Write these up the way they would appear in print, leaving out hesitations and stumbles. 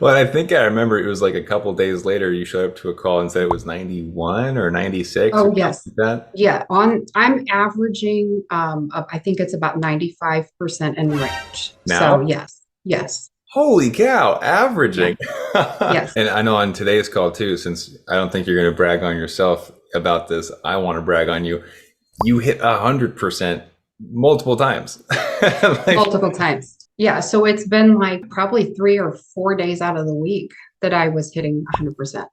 Well, I think I remember it was like a couple days later you showed up to a call and said it was 91 or 96 or Oh, something yes. like that. Yeah, I'm averaging I think it's about 95% in range. So Now, yes, yes, holy cow, yeah, averaging. yes. And I know on today's call too, since I don't think you're going to brag on yourself about this, I want to brag on you. You hit 100% multiple times. Like, Multiple times. Yeah. So it's been like probably 3 or 4 days out of the week that I was hitting 100%.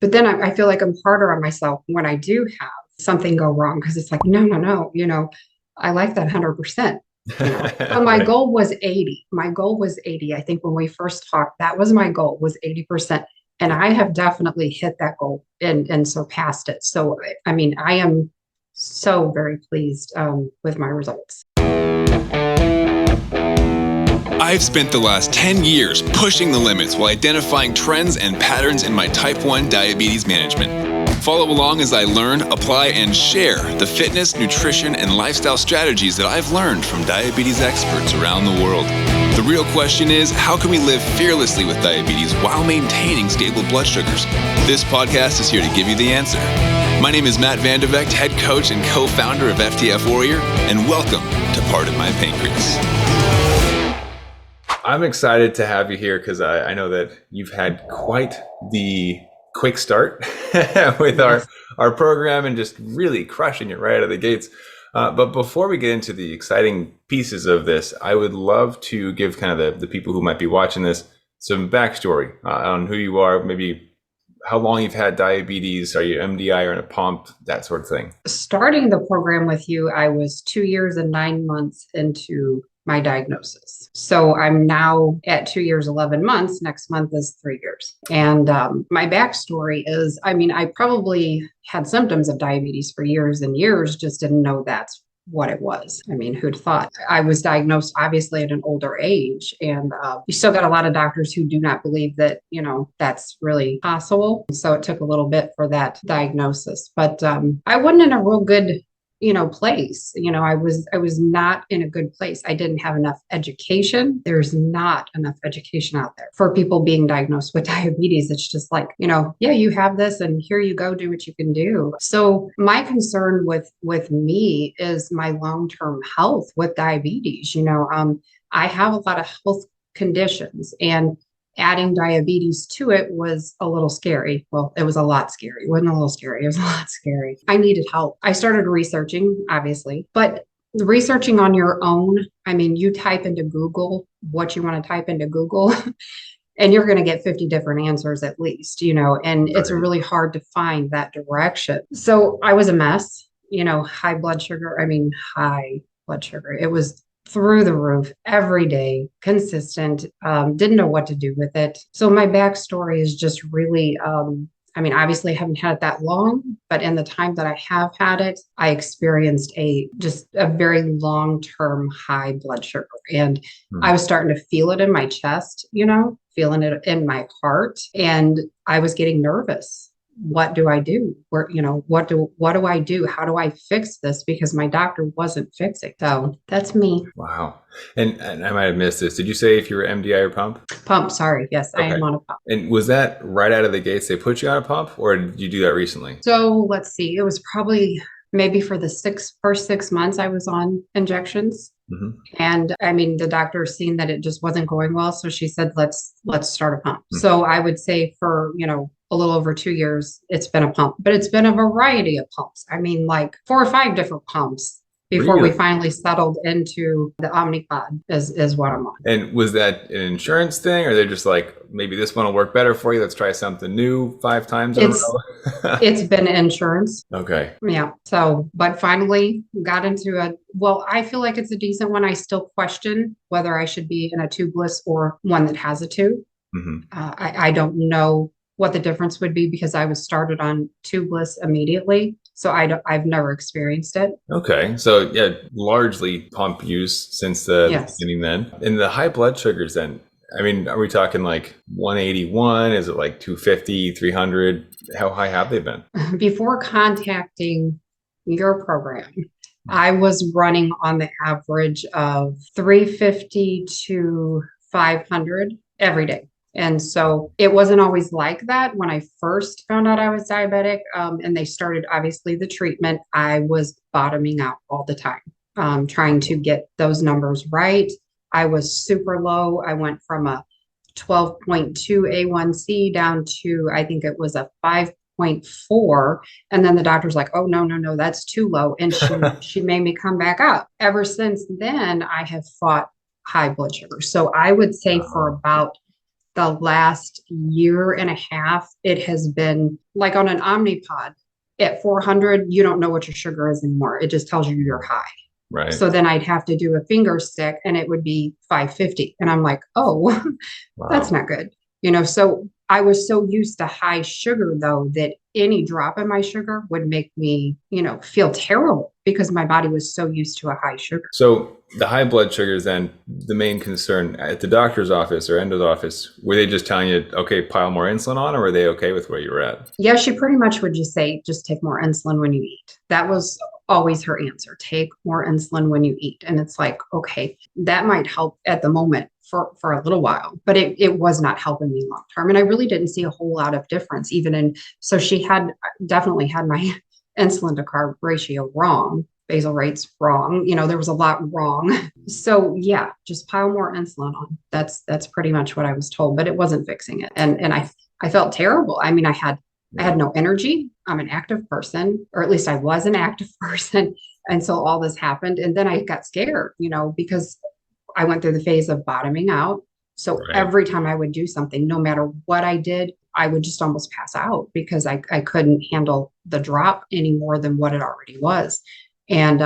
But then I feel like I'm harder on myself when I do have something go wrong because it's like, no, no, no, I like that 100%. But my right. goal was 80. My goal was 80. I think when we first talked, that was my goal was 80%. And I have definitely hit that goal and surpassed it. So, I mean, I am so very pleased with my results. I've spent the last 10 years pushing the limits while identifying trends and patterns in my type 1 diabetes management. Follow along as I learn, apply, and share the fitness, nutrition, and lifestyle strategies that I've learned from diabetes experts around the world. The real question is, how can we live fearlessly with diabetes while maintaining stable blood sugars? This podcast is here to give you the answer. My name is Matt Vandevecht, head coach and co-founder of FTF Warrior, and welcome to Pardon My Pancreas. I'm excited to have you here because I know that you've had quite the quick start with Yes. our program and just really crushing it right out of the gates. But before we get into the exciting pieces of this, I would love to give kind of the people who might be watching this some backstory on who you are, maybe how long you've had diabetes, are you MDI or in a pump, that sort of thing. Starting the program with you, I was 2 years and 9 months into my diagnosis. So I'm now at 2 years, 11 months. Next month is 3 years. And my backstory is I mean, I probably had symptoms of diabetes for years and years, just didn't know that's what it was. I mean, who'd thought? I was diagnosed obviously at an older age, and you still got a lot of doctors who do not believe that, that's really possible. So it took a little bit for that diagnosis, but I wasn't in a real good place. I was not in a good place. I didn't have enough education. There's not enough education out there for people being diagnosed with diabetes. It's just like, yeah, you have this and here you go, do what you can do. So my concern with me is my long-term health with diabetes. I have a lot of health conditions, and adding diabetes to it was a little scary. Well, it was a lot scary. It wasn't a little scary. It was a lot scary. I needed help. I started researching, obviously, but researching on your own, I mean, you type into Google what you want to type into Google, and you're going to get 50 different answers at least, and it's Right. really hard to find that direction. So I was a mess, high blood sugar. I mean, high blood sugar. It was through the roof every day, consistent, didn't know what to do with it. So my backstory is just really, I mean, obviously I haven't had it that long, but in the time that I have had it, I experienced just a very long-term high blood sugar. And Hmm. I was starting to feel it in my chest, feeling it in my heart. And I was getting nervous. What do I do? What do I do? How do I fix this? Because my doctor wasn't fixing. So that's me. Wow. And I might have missed this. Did you say if you were MDI or pump? Pump. Sorry. Yes, I Okay. am on a pump. And was that right out of the gates they put you on a pump, or did you do that recently? So let's see. It was probably maybe for the first 6 months I was on injections. Hmm. And I mean, the doctor seen that it just wasn't going well. So she said, let's start a pump. So I would say for, a little over 2 years, it's been a pump, but it's been a variety of pumps. I mean, like 4 or 5 different pumps before we Really? finally settled into the Omnipod is what I'm on. And was that an insurance thing, or they're just like, maybe this one will work better for you? Let's try something new 5 times in a It's row. it's been insurance. Okay. Yeah. So, but finally got into well, I feel like it's a decent one. I still question whether I should be in a tubeless or one that has a tube. Hmm. I don't know what the difference would be because I was started on tubeless immediately. So I've never experienced it. Okay. So yeah, largely pump use since the Yes. beginning then. And the high blood sugars then, I mean, are we talking like 181? Is it like 250, 300? How high have they been? Before contacting your program, I was running on the average of 350 to 500 every day. And so it wasn't always like that when I first found out I was diabetic. And they started, obviously, the treatment. I was bottoming out all the time, trying to get those numbers right. I was super low. I went from a 12.2 A1C down to, I think it was a 5.4. And then the doctor's like, oh, no, no, no, that's too low. And she made me come back up. Ever since then, I have fought high blood sugar. So I would say for about the last year and a half, it has been like on an Omnipod at 400, you don't know what your sugar is anymore. It just tells you you're high. Right. So then I'd have to do a finger stick and it would be 550. And I'm like, oh, that's not good. So I was so used to high sugar, though, that any drop in my sugar would make me, feel terrible because my body was so used to a high sugar. So the high blood sugar is then the main concern at the doctor's office or endo's office. Were they just telling you, okay, pile more insulin on, or were they okay with where you were at? Yeah, she pretty much would just say, just take more insulin when you eat. That was always her answer. Take more insulin when you eat. And it's like, okay, that might help at the moment for a little while, but it was not helping me long term. And I really didn't see a whole lot of difference so she definitely had my insulin to carb ratio wrong, basal rates wrong. There was a lot wrong. So yeah, just pile more insulin on. That's pretty much what I was told, but it wasn't fixing it. And I felt terrible. I mean, I had no energy. I'm an active person, or at least I was an active person. And so all this happened. And then I got scared, because I went through the phase of bottoming out. So every time I would do something, no matter what I did, I would just almost pass out because I couldn't handle the drop any more than what it already was. And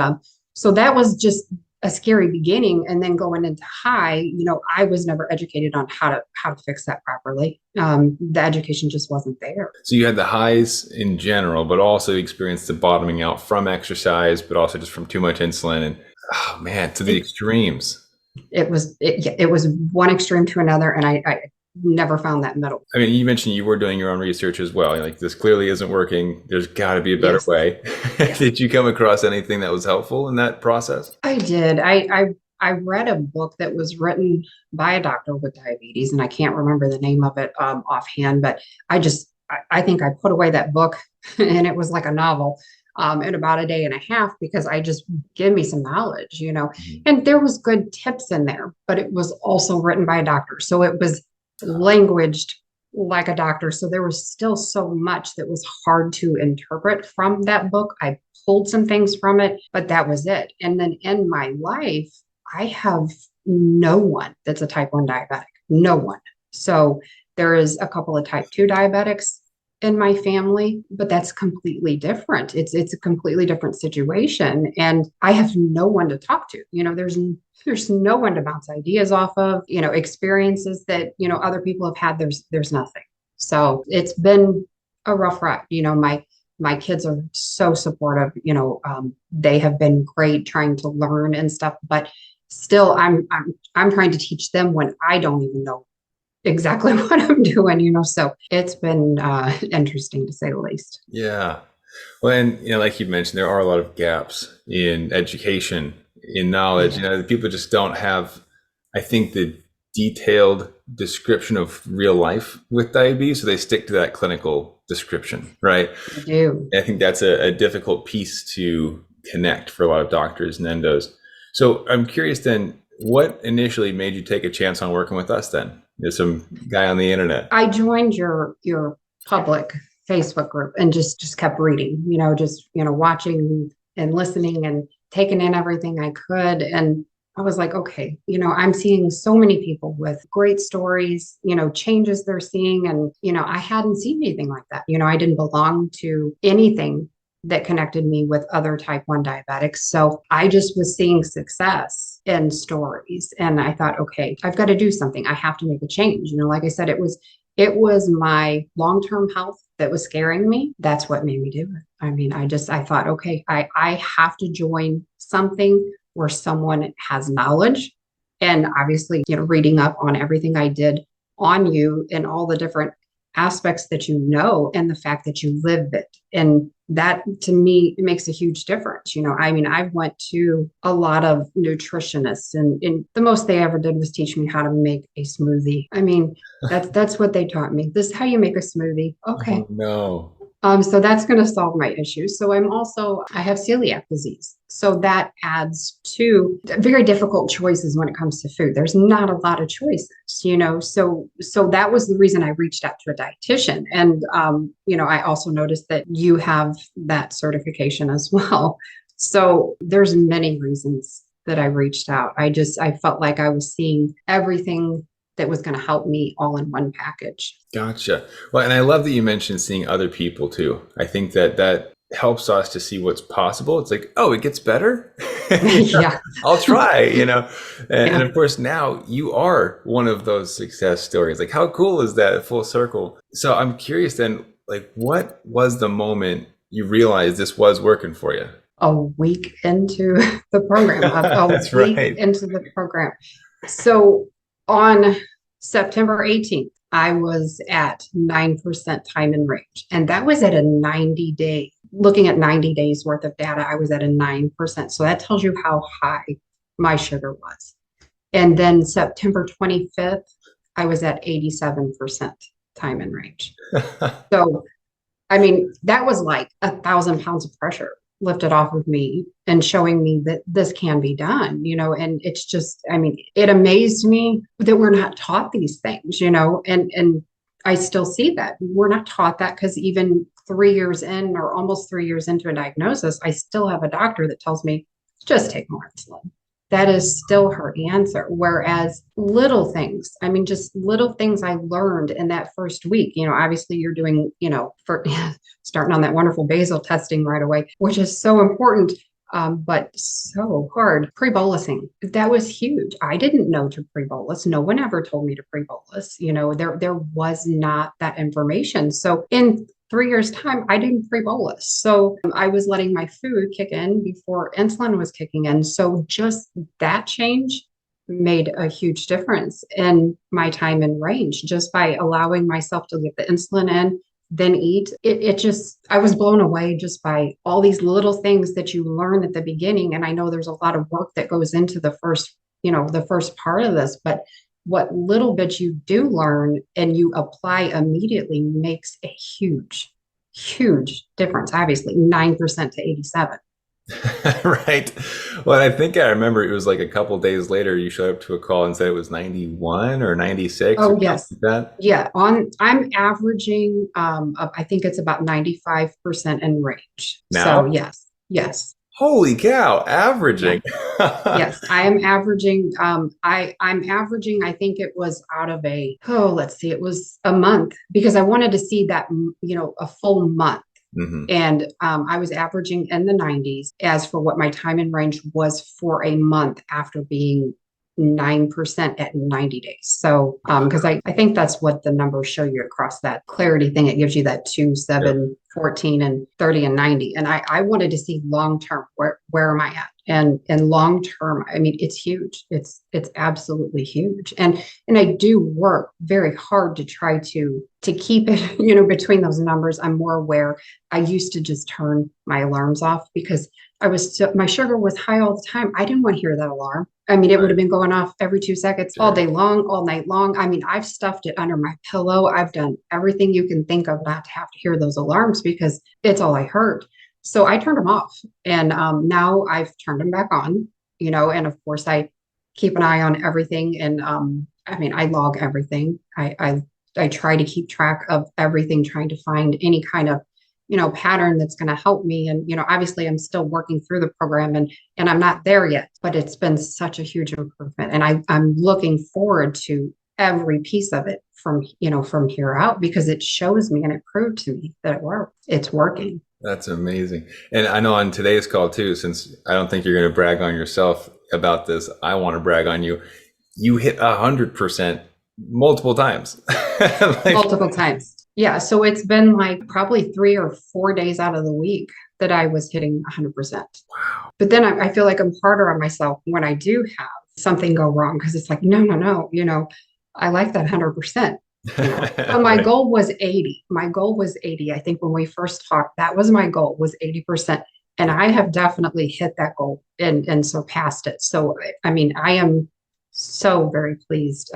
so that was just a scary beginning. And then going into high, I was never educated on how to fix that properly. The education just wasn't there. So you had the highs in general, but also experienced the bottoming out from exercise, but also just from too much insulin. And oh man, to the extremes. It was one extreme to another, and I never found that middle. I mean, you mentioned you were doing your own research as well. Like, this clearly isn't working. There's got to be a better way. Yes. Did you come across anything that was helpful in that process? I did. I read a book that was written by a doctor with diabetes, and I can't remember the name of it offhand, but I think I put away that book and it was like a novel. In about a day and a half, because I just give me some knowledge, and there was good tips in there, but it was also written by a doctor. So it was languaged like a doctor. So there was still so much that was hard to interpret from that book. I pulled some things from it, but that was it. And then in my life, I have no one that's a type 1 diabetic, no one. So there is a couple of type 2 diabetics in my family, but that's completely different. It's a completely different situation. And I have no one to talk to. There's no one to bounce ideas off of, experiences that, other people have had. There's nothing. So it's been a rough ride. My kids are so supportive, they have been great trying to learn and stuff, but still I'm trying to teach them when I don't even know exactly what I'm doing, so it's been interesting to say the least. Yeah. Well, and, like you mentioned, there are a lot of gaps in education, in knowledge. People just don't have, I think, the detailed description of real life with diabetes. So they stick to that clinical description, right? I do. I think that's a difficult piece to connect for a lot of doctors and endos. So I'm curious then, what initially made you take a chance on working with us then? There's some guy on the internet. I joined your public Facebook group and just kept reading, watching and listening and taking in everything I could. And I was like, okay, I'm seeing so many people with great stories, changes they're seeing. And, I hadn't seen anything like that. I didn't belong to anything that connected me with other type 1 diabetics. So I just was seeing success in stories. And I thought, okay, I've got to do something. I have to make a change. Like I said, it was my long-term health that was scaring me. That's what made me do it. I mean, I thought, okay, I have to join something where someone has knowledge. And obviously, reading up on everything I did on you and all the different aspects that you know and the fact that you live it. And that to me, it makes a huge difference. I mean, I went to a lot of nutritionists and the most they ever did was teach me how to make a smoothie. I mean, that's what they taught me. This is how you make a smoothie. Okay. Oh, no. So that's going to solve my issues. So I have celiac disease. So that adds to very difficult choices when it comes to food. There's not a lot of choices, so that was the reason I reached out to a dietitian. And, I also noticed that you have that certification as well. So there's many reasons that I reached out. I felt like I was seeing everything that was going to help me all in one package. Gotcha. Well, and I love that you mentioned seeing other people too. I think that helps us to see what's possible. It's like, oh, it gets better. Yeah. I'll try, and of course now you are one of those success stories. Like, how cool is that, full circle? So I'm curious then, like, what was the moment you realized this was working for you? A week into the program, That's week right. into the program. So on September 18th, I was at 9% time in range. And that was at a 90-day, looking at 90 days worth of data, I was at a 9%. So that tells you how high my sugar was. And then September 25th, I was at 87% time in range. So, I mean, that was like 1,000 pounds of pressure lifted off of me and showing me that this can be done, and it's just, I mean, it amazed me that we're not taught these things, and I still see that we're not taught that, because even 3 years in, or almost 3 years into a diagnosis, I still have a doctor that tells me, just take more insulin. That is still her answer. Whereas little things, I mean, just little things I learned in that first week, obviously you're doing, for starting on that wonderful basal testing right away, which is so important, but so hard. Pre-bolusing, that was huge. I didn't know to pre-bolus. No one ever told me to pre-bolus. There was not that information. So in 3 years' time, I didn't pre-bolus. So I was letting my food kick in before insulin was kicking in. So just that change made a huge difference in my time in range, just by allowing myself to get the insulin in, then eat. It just, I was blown away just by all these little things that you learn at the beginning. And I know there's a lot of work that goes into the first part of this, but what little bit you do learn and you apply immediately makes a huge, huge difference. Obviously, 9% to 87. Right. Well, I think I remember it was like a couple days later, you showed up to a call and said it was 91 or 96 Oh, or yes. something like that. Yeah. I'm averaging, I think it's about 95% in range. Now? So yes, yes. Holy cow, averaging. Yes, I am averaging. I'm averaging. I think it was out of let's see, it was a month, because I wanted to see that, a full month. Mhm. And I was averaging in the 90s as for what my time in range was for a month after being 9% at 90 days. So, because I think that's what the numbers show you across that clarity thing. It gives you that 2, 7, 14, and 30 and 90. And I wanted to see long term, where am I at? And long term, I mean, it's huge. It's absolutely huge. And I do work very hard to try to keep it, between those numbers. I'm more aware. I used to just turn my alarms off because my sugar was high all the time. I didn't want to hear that alarm. I mean, it would have been going off every 2 seconds, all day long, all night long. I mean, I've stuffed it under my pillow. I've done everything you can think of not to have to hear those alarms, because it's all I heard. So I turned them off, and now I've turned them back on, and of course I keep an eye on everything. And I mean, I log everything. I try to keep track of everything, trying to find any kind of, pattern that's going to help me. And, obviously I'm still working through the program, and I'm not there yet, but it's been such a huge improvement. And I'm looking forward to every piece of it from here out, because it shows me and it proved to me that it's working. That's amazing. And I know on today's call too, since I don't think you're going to brag on yourself about this, I want to brag on you. You hit 100% multiple times. Multiple times. Yeah. So it's been like probably 3 or 4 days out of the week that I was hitting 100%. Wow. But then I feel like I'm harder on myself when I do have something go wrong, because it's like, no, I like that 100%. But my goal was 80. My goal was 80. I think when we first talked, that was my goal, was 80%. And I have definitely hit that goal and surpassed it. So, I mean, I am so very pleased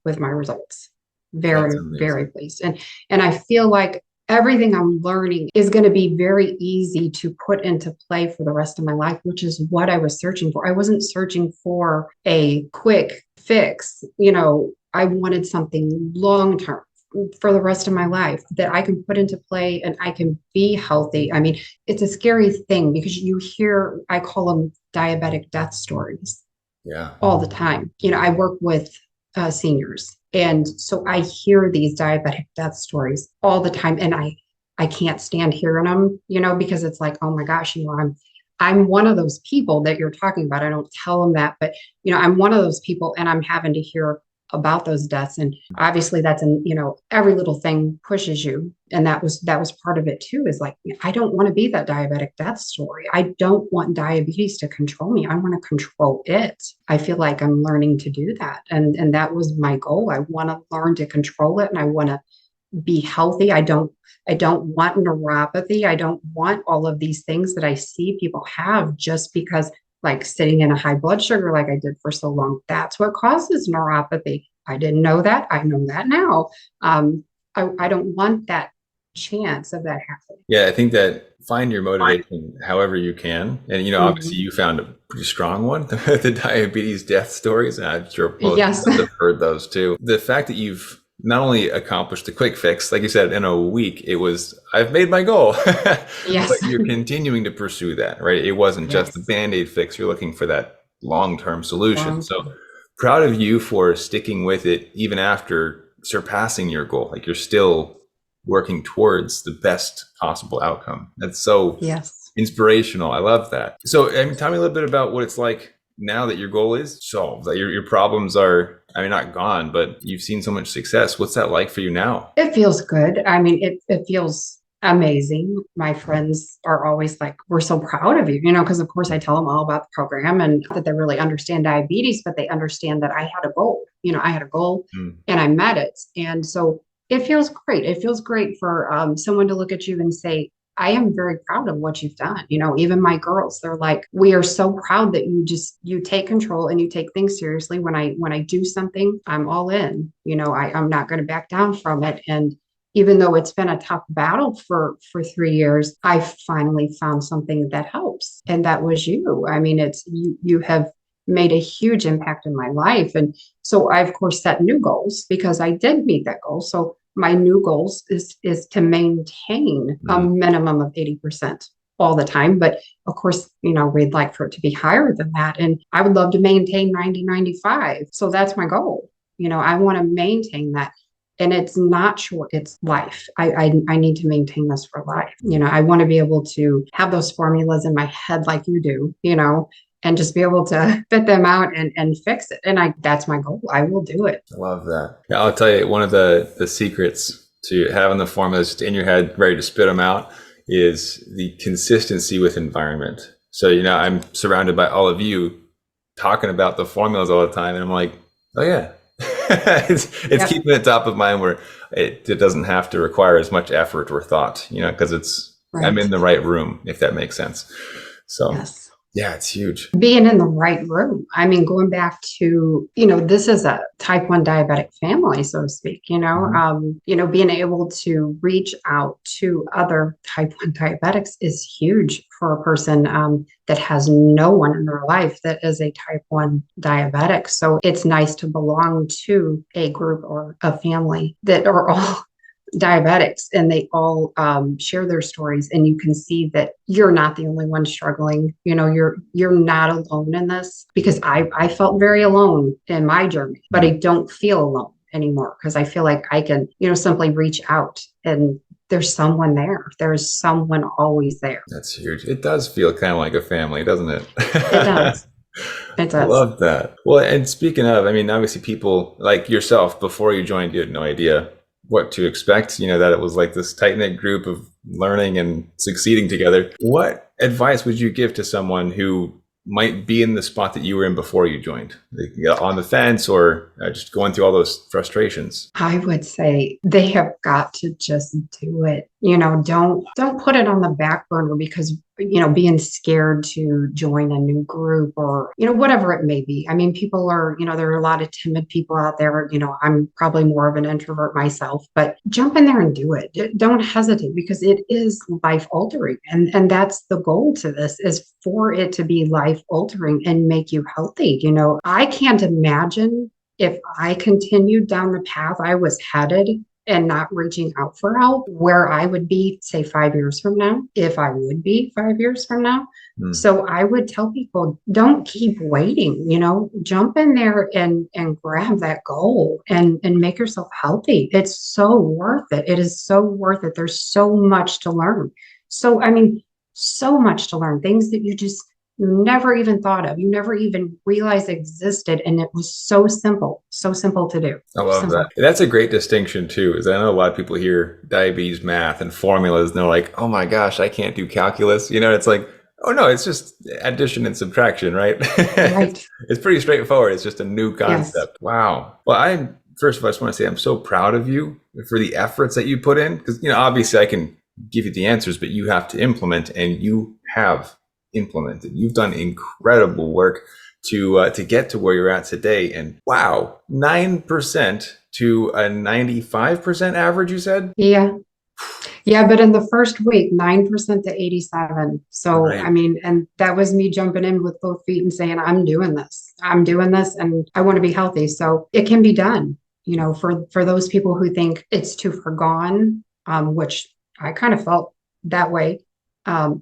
with my results. That's Very, very amazing. pleased. And I feel like everything I'm learning is going to be very easy to put into play for the rest of my life, which is what I was searching for. I wasn't searching for a quick fix. I wanted something long term for the rest of my life that I can put into play and I can be healthy. I mean, it's a scary thing because you hear, I call them diabetic death stories Yeah. all the time. I work with seniors. And so I hear these diabetic death stories all the time. And I can't stand hearing them, because it's like, oh my gosh, I'm one of those people that you're talking about. I don't tell them that, but I'm one of those people and I'm having to hear about those deaths. And obviously that's every little thing pushes you. And that was part of it too, is like, I don't want to be that diabetic death story. I don't want diabetes to control me. I want to control it. I feel like I'm learning to do that. And that was my goal. I want to learn to control it and I want to be healthy. I don't want neuropathy. I don't want all of these things that I see people have just because, like sitting in a high blood sugar like I did for so long. That's what causes neuropathy. I didn't know that. I know that now. I don't want that chance of that happening. Yeah, I think that find your motivation however you can. And, obviously Mhm. you found a pretty strong one, the diabetes death stories. And I'm sure most Yes. of us have heard those too. The fact that you've not only accomplished the quick fix, like you said, in a week, I've made my goal, but Yes. you're continuing to pursue that, right? It wasn't just the Yes. Band-Aid fix. You're looking for that long-term solution. Long So term. proud of you for sticking with it, even after surpassing your goal. Like you're still working towards the best possible outcome. That's so Yes. inspirational. I love that. So, tell me a little bit about what it's like now that your goal is solved, that your problems are, not gone, but you've seen so much success. What's that like for you now? It feels good. I mean, it feels amazing. My friends are always like, we're so proud of you, because of course I tell them all about the program and not that they really understand diabetes, but they understand that I had a goal. I had a goal Mm. and I met it. And so it feels great. It feels great for someone to look at you and say, I am very proud of what you've done. Even my girls, they're like, we are so proud that you take control and you take things seriously. When I do something, I'm all in. I'm not going to back down from it. And even though it's been a tough battle for 3 years, I finally found something that helps. And that was you. I mean, it's you have made a huge impact in my life. And so I, of course, set new goals because I did meet that goal. So my new goals is to maintain a Mm. minimum of 80% all the time. But of course, we'd like for it to be higher than that. And I would love to maintain 90, 95. So that's my goal. I want to maintain that. And it's not short, it's life. I need to maintain this for life. I want to be able to have those formulas in my head like you do, and just be able to fit them out and fix it. And that's my goal. I will do it. I love that. Yeah, I'll tell you, one of the secrets to having the formulas just in your head, ready to spit them out, is the consistency with environment. So, I'm surrounded by all of you talking about the formulas all the time. And I'm like, oh yeah, it's Yep. keeping it top of mind where it doesn't have to require as much effort or thought, because I'm Right. in the right room, if that makes sense. So Yes. yeah, it's huge. Being in the right room. I mean, going back to, this is a type 1 diabetic family, so to speak, being able to reach out to other type 1 diabetics is huge for a person that has no one in their life that is a type 1 diabetic. So it's nice to belong to a group or a family that are all diabetics and they all share their stories, and you can see that you're not the only one struggling. You're not alone in this, because I felt very alone in my journey, but I don't feel alone anymore because I feel like I can simply reach out and there's someone there. There's someone always there. That's huge. It does feel kind of like a family, doesn't it? It does. It I does. love that. Well, and speaking of, obviously people like yourself, before you joined, you had no idea what to expect, that it was like this tight-knit group of learning and succeeding together. What advice would you give to someone who might be in the spot that you were in before you joined? Like, on the fence, or just going through all those frustrations? I would say they have got to just do it. Don't put it on the back burner because, being scared to join a new group or, whatever it may be. I mean, people are, there are a lot of timid people out there. I'm probably more of an introvert myself, but jump in there and do it. Don't hesitate because it is life altering. And that's the goal to this, is for it to be life altering and make you healthy. I can't imagine if I continued down the path I was headed and not reaching out for help, where I would be, say, 5 years from now, if I would be 5 years from now. So I would tell people, don't keep waiting, jump in there and grab that goal and make yourself healthy. It's so worth it. It is so worth it. There's so much to learn. So, I mean, so much to learn, things that you never even thought of, you never even realized existed. And it was so simple to do. I love that. That's a great distinction too, is I know a lot of people hear diabetes math and formulas and they're like, oh my gosh, I can't do calculus. It's like, oh no, it's just addition and subtraction, right? Right. It's pretty straightforward. It's just a new concept. Yes. Wow. Well, first of all, I just want to say I'm so proud of you for the efforts that you put in, because, obviously I can give you the answers, but you have to implement, and you have implemented. You've done incredible work to get to where you're at today. And wow, 9% to a 95% average, you said? Yeah, but in the first week, 9% to 87. So, right. I mean, and that was me jumping in with both feet and saying, I'm doing this, and I want to be healthy. So it can be done, for those people who think it's too far gone, which I kind of felt that way.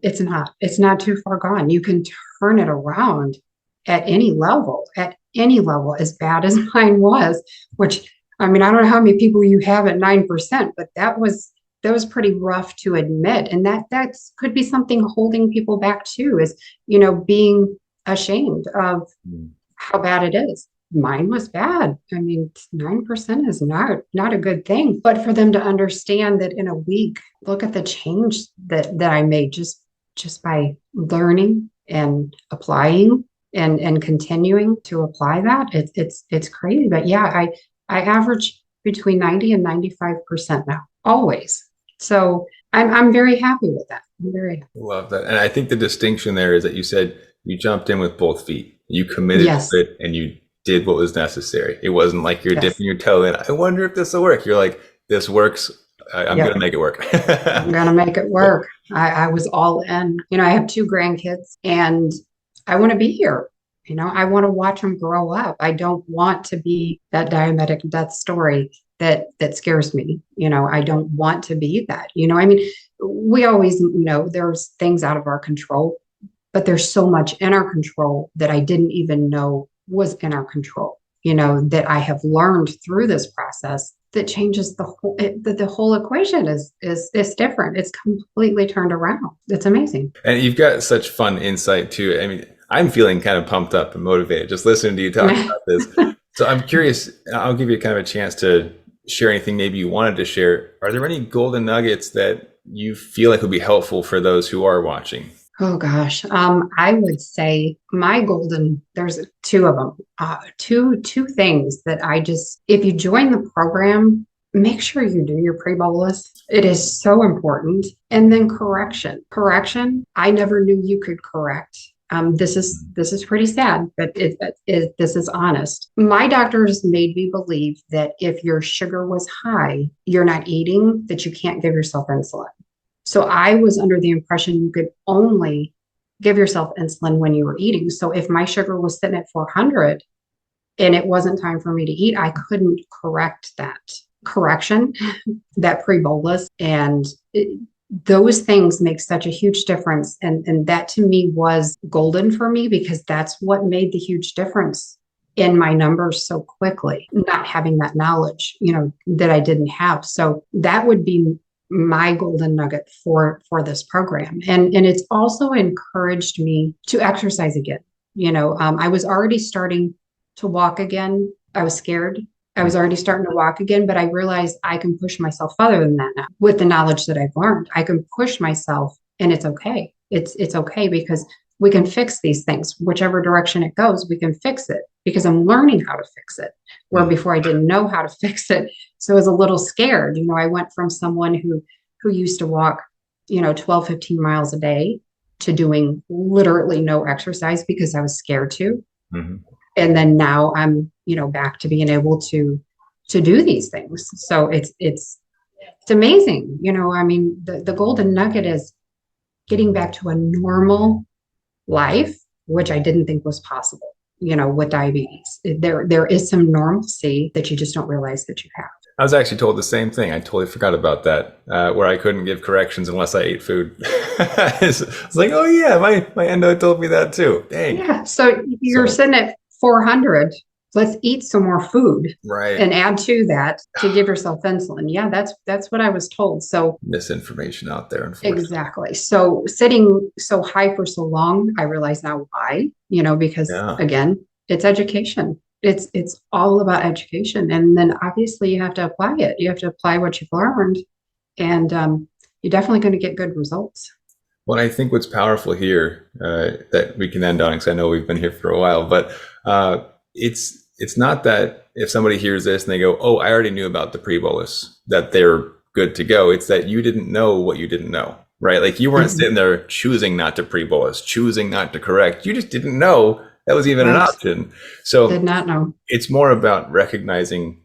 It's not too far gone. You can turn it around at any level, as bad as mine was, which, I mean, I don't know how many people you have at 9%, but that was pretty rough to admit. And that could be something holding people back too, is, being ashamed of how bad it is. Mine was bad. I mean, 9% is not a good thing, but for them to understand that in a week, look at the change that I made just by learning and applying and continuing to apply that. It's crazy. But yeah, I average between 90 and 95% now, always. So I'm very happy with that. I'm very happy. Love that. And I think the distinction there is that you said you jumped in with both feet. You committed to it and you did what was necessary. It wasn't like you're dipping your toe in. I wonder if this will work. You're like, this works. I'm going to make it work. I'm going to make it work. I was all in. I have 2 grandkids and I want to be here. I want to watch them grow up. I don't want to be that diabetic death story that scares me. I don't want to be that. I mean, we always know there's things out of our control, but there's so much in our control that I didn't even know was in our control, that I have learned through this process that changes the whole equation is different. It's completely turned around. It's amazing. And you've got such fun insight too. I mean, I'm feeling kind of pumped up and motivated just listening to you talk about this. So I'm curious, I'll give you kind of a chance to share anything maybe you wanted to share. Are there any golden nuggets that you feel like would be helpful for those who are watching? Oh gosh. I would say there's 2 of them, two things that if you join the program, make sure you do your pre-bolus. It is so important. And then correction, I never knew you could correct. This is pretty sad, but this is honest. My doctors made me believe that if your sugar was high, you're not eating, that you can't give yourself insulin. So I was under the impression you could only give yourself insulin when you were eating. So if my sugar was sitting at 400 and it wasn't time for me to eat, I couldn't correct that correction, that pre-bolus. And those things make such a huge difference. And that to me was golden for me, because that's what made the huge difference in my numbers so quickly, not having that knowledge, that I didn't have. So that would be my golden nugget for this program. And it's also encouraged me to exercise again. I was already starting to walk again. I was scared. I was already starting to walk again, but I realized I can push myself further than that now with the knowledge that I've learned. I can push myself and it's okay. It's okay because we can fix these things. Whichever direction it goes, we can fix it because I'm learning how to fix it. Where before I didn't know how to fix it. So I was a little scared. I went from someone who used to walk, 12, 15 miles a day to doing literally no exercise because I was scared to. Mm-hmm. And then now I'm, back to being able to do these things. So it's amazing. The golden nugget is getting back to a normal life, which I didn't think was possible, with diabetes. There is some normalcy that you just don't realize that you have. I was actually told the same thing. I totally forgot about that, where I couldn't give corrections unless I ate food. It's like, oh yeah, my endo told me that too. Dang. Yeah. So you're sitting at 400. Let's eat some more food, right, and add to that to give yourself insulin. Yeah, that's what I was told. So misinformation out there, unfortunately. Exactly. So sitting so high for so long, I realize now why. Because again, it's education. It's all about education, and then obviously you have to apply it. You have to apply what you've learned, and you're definitely going to get good results. Well, I think what's powerful here that we can end on, because I know we've been here for a while, but it's not that if somebody hears this and they go, oh, I already knew about the pre-bolus, that they're good to go. It's that you didn't know what you didn't know, right? Like you weren't sitting there choosing not to pre-bolus, choosing not to correct. You just didn't know that was even an option. So did not know. It's more about recognizing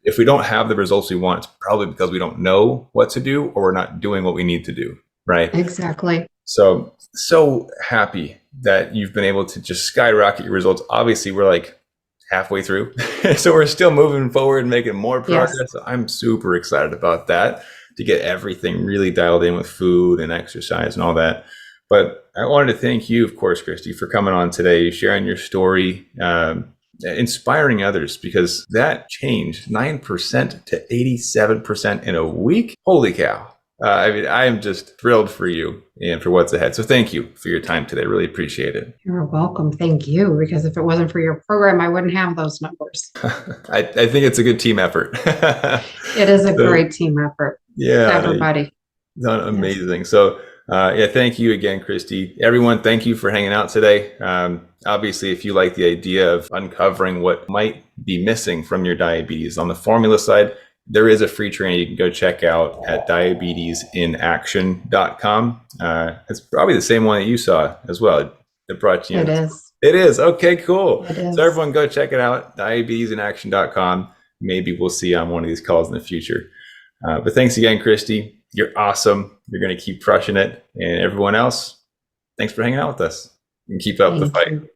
if we don't have the results we want, it's probably because we don't know what to do or we're not doing what we need to do, right? Exactly. So happy that you've been able to just skyrocket your results. Obviously, we're like halfway through. So we're still moving forward and making more progress. Yes. So I'm super excited about that, to get everything really dialed in with food and exercise and all that. But I wanted to thank you, of course, Kristie, for coming on today, sharing your story, inspiring others, because that changed 9% to 87% in a week. Holy cow. I am just thrilled for you and for what's ahead. So thank you for your time today. Really appreciate it. You're welcome. Thank you. Because if it wasn't for your program, I wouldn't have those numbers. I think it's a good team effort. It is a great team effort. Yeah. Everybody. Done amazing. Yes. So thank you again, Kristie. Everyone, thank you for hanging out today. Obviously, if you like the idea of uncovering what might be missing from your diabetes on the formula side, there is a free training you can go check out at diabetesinaction.com. It's probably the same one that you saw as well. It brought you in. It is. It is. Okay, cool. It is. So everyone go check it out, diabetesinaction.com. Maybe we'll see you on one of these calls in the future. But thanks again, Kristie. You're awesome. You're going to keep crushing it. And everyone else, thanks for hanging out with us. And keep up the fight.